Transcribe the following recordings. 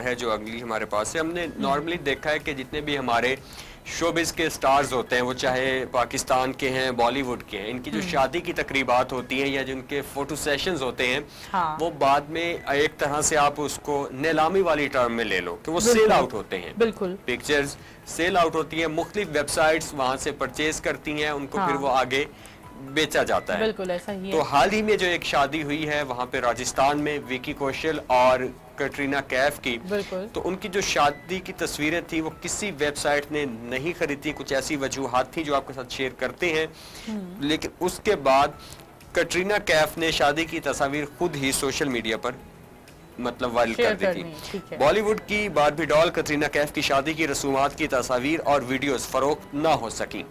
ہے جو اگلی ہمارے پاس ہے. ہم نے نارملی دیکھا ہے کہ جتنے بھی ہمارے شوبز کے سٹارز ہوتے ہیں وہ چاہے پاکستان کے ہیں بالی ووڈ کے ہیں, ان کی جو شادی کی تقریبات ہوتی ہیں یا جن کے فوٹو سیشنز ہوتے ہیں وہ بعد میں ایک طرح سے آپ اس کو نیلامی والی ٹرم میں لے لو کہ وہ سیل آؤٹ ہوتے ہیں. پکچرز سیل آؤٹ ہوتی ہیں, مختلف ویب سائٹس وہاں سے پرچیز کرتی ہیں ان کو, پھر وہ آگے بیچا جاتا ہے. تو حال ہی میں جو ایک شادی ہوئی ہے وہاں پہ راجستھان میں وکی کوشل اور کٹرینہ کیف کی, تو ان کی جو شادی کی تصویریں تھی وہ کسی ویب سائٹ نے نہیں خریدی. کچھ ایسی وجوہات تھی جو آپ کے ساتھ شیئر کرتے ہیں, لیکن اس کے بعد کٹرینہ کیف نے شادی کی تصاویر خود ہی سوشل میڈیا پر مطلب وائرل کر دی تھی. بالی ووڈ کی باربی ڈال کٹرینہ کیف کی شادی کی رسومات کی تصاویر اور ویڈیوز فروخت نہ ہو سکیں,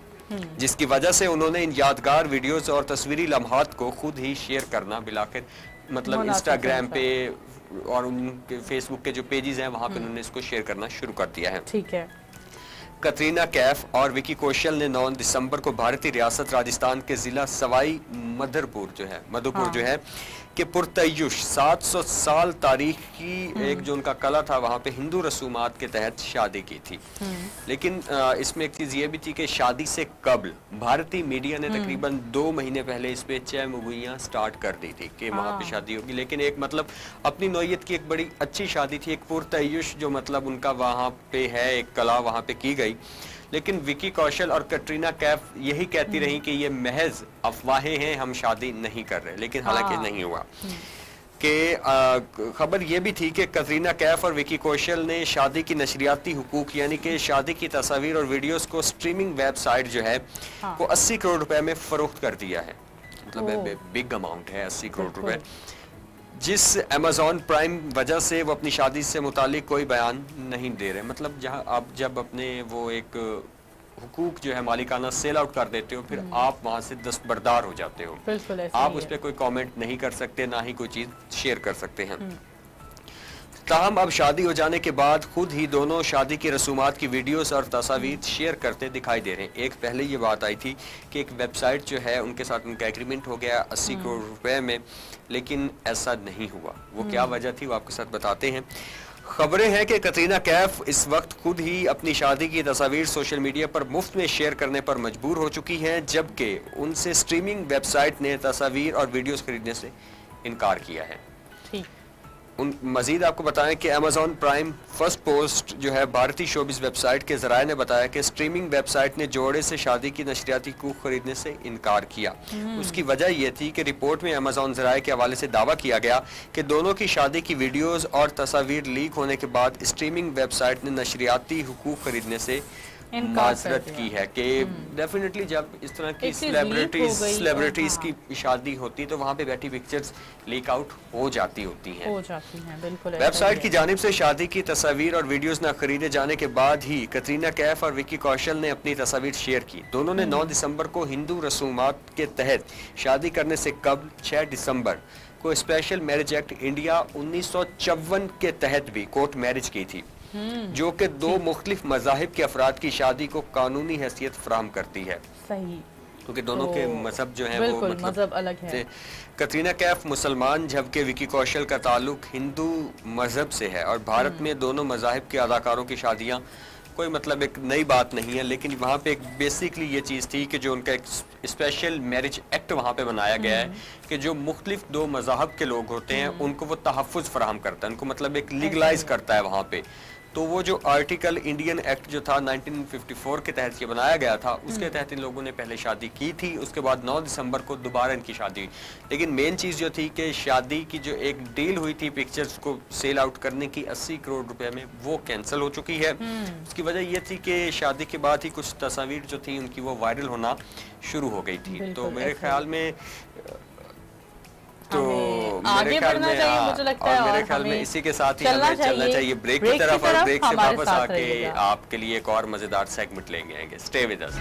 جس کی وجہ سے انہوں نے ان یادگار ویڈیوز اور تصویری لمحات کو خود ہی شیئر کرنا بلاخر مطلب انسٹاگرام پہ اور ان کے فیس بک کے جو پیجز ہیں وہاں پہ انہوں نے اس کو شیئر کرنا شروع کر دیا ہے. کترینہ کیف اور وکی کوشل نے 9 دسمبر کو بھارتی ریاست راجستھان کے ضلع سوائی مدھوپور جو ہے کہ پرتعیش 700 سال تاریخ کی ایک جو ان کا قلعہ تھا وہاں پہ ہندو رسومات کے تحت شادی کی تھی. لیکن اس میں ایک چیز یہ بھی تھی کہ شادی سے قبل بھارتی میڈیا نے تقریباً 2 مہینے پہلے اس پہ چہ مگوئیاں سٹارٹ کر دی تھی کہ وہاں پہ شادی ہوگی, لیکن ایک مطلب اپنی نوعیت کی ایک بڑی اچھی شادی تھی, ایک پرتعیش جو مطلب ان کا وہاں پہ ہے ایک قلعہ وہاں پہ کی گئی. لیکن وکی کوشل اور کٹرینہ کیف یہی کہتی رہی کہ یہ محض افواہیں ہیں, ہم شادی نہیں کر رہے, لیکن حالانکہ نہیں ہوا. کہ خبر یہ بھی تھی کہ کترینہ کیف اور وکی کوشل نے شادی کی نشریاتی حقوق یعنی کہ شادی کی تصاویر اور ویڈیوز کو سٹریمنگ ویب سائٹ جو ہے وہ 80 کروڑ روپے میں فروخت کر دیا ہے. مطلب بگ اماؤنٹ ہے 80 کروڑ روپے, جس ایمیزون پرائم وجہ سے وہ اپنی شادی سے متعلق کوئی بیان نہیں دے رہے. مطلب جہاں آپ جب اپنے وہ ایک حقوق جو ہے مالکانہ سیل آؤٹ کر دیتے ہو, پھر آپ وہاں سے دستبردار ہو جاتے ہو, آپ اس پہ کوئی کامنٹ نہیں کر سکتے, نہ ہی کوئی چیز شیئر کر سکتے ہیں. تاہم اب شادی ہو جانے کے بعد خود ہی دونوں شادی کی رسومات کی ویڈیوز اور تصاویر شیئر کرتے دکھائی دے رہے ہیں. ایک پہلے یہ بات آئی تھی کہ ایک ویب سائٹ جو ہے ان کے ساتھ ان کا ایگریمنٹ ہو گیا 80 کروڑ روپے میں, لیکن ایسا نہیں ہوا. وہ کیا وجہ تھی وہ آپ کے ساتھ بتاتے ہیں. خبریں ہیں کہ کترینہ کیف اس وقت خود ہی اپنی شادی کی تصاویر سوشل میڈیا پر مفت میں شیئر کرنے پر مجبور ہو چکی ہیں, جبکہ ان سے سٹریمنگ ویب سائٹ نے تصاویر اور ویڈیوز خریدنے سے انکار کیا ہے. مزید آپ کو بتائیں کہ ایمیزون پرائم فرسٹ پوسٹ جو ہے بھارتی شوبز ویب سائٹ کے ذرائع نے بتایا کہ سٹریمنگ ویب سائٹ نے جوڑے سے شادی کی نشریاتی حقوق خریدنے سے انکار کیا. اس کی وجہ یہ تھی کہ رپورٹ میں ایمیزون ذرائع کے حوالے سے دعویٰ کیا گیا کہ دونوں کی شادی کی ویڈیوز اور تصاویر لیک ہونے کے بعد سٹریمنگ ویب سائٹ نے نشریاتی حقوق خریدنے سے معذرت کی ہے. کہ ڈیفینیٹلی جب اس طرح کی سیلیبریٹیز کی شادی ہوتی تو وہاں پہ بیٹھی پکچرز لیک آؤٹ ہو جاتی ہوتی ہیں. ویب سائٹ کی جانب سے شادی کی تصاویر اور ویڈیوز نہ خریدے جانے کے بعد ہی کترینہ کیف اور وکی کوشل نے اپنی تصاویر شیئر کی. دونوں نے 9 دسمبر کو ہندو رسومات کے تحت شادی کرنے سے قبل 6 دسمبر کو اسپیشل میرج ایکٹ انڈیا 1954 کے تحت بھی کورٹ میرج کی تھی, جو کہ 2 مختلف مذاہب کے افراد کی شادی کو قانونی حیثیت فراہم کرتی ہے. کیونکہ دونوں کے مذہب جو ہیں وہ مطلب الگ ہے. کترینہ کیف مسلمان جبکہ وکی کوشل کا تعلق ہندو مذہب سے ہے, اور بھارت میں دونوں مذاہب کے اداکاروں کی شادیاں کوئی مطلب ایک نئی بات نہیں ہے, لیکن وہاں پہ ایک بیسیکلی یہ چیز تھی کہ جو ان کا ایک اسپیشل میرج ایکٹ وہاں پہ بنایا گیا ہے کہ جو مختلف 2 مذاہب کے لوگ ہوتے ہیں ان کو وہ تحفظ فراہم کرتا ہے, ان کو مطلب ایک لیگلائز کرتا ہے وہاں پہ. تو وہ جو آرٹیکل انڈین ایکٹ جو تھا 1954 کے تحت یہ بنایا گیا تھا, اس کے تحت ان لوگوں نے پہلے شادی کی تھی. اس کے بعد 9 دسمبر کو دوبارہ ان کی شادی ہوئی, لیکن مین چیز جو تھی کہ شادی کی جو ایک ڈیل ہوئی تھی پکچرز کو سیل آؤٹ کرنے کی 80 کروڑ روپے میں, وہ کینسل ہو چکی ہے. اس کی وجہ یہ تھی کہ شادی کے بعد ہی کچھ تصاویر جو تھیں ان کی وہ وائرل ہونا شروع ہو گئی تھی. تو میرے خیال میں آگے بڑھنا چاہیے, مجھے لگتا ہے, اور میرے خیال میں اسی کے ساتھ ہی ہمیں چلنا چاہیے بریک کی طرف, اور بریک سے واپس آ کے آپ کے لیے ایک اور مزیدار سیگمنٹ لیں گے. Stay with us.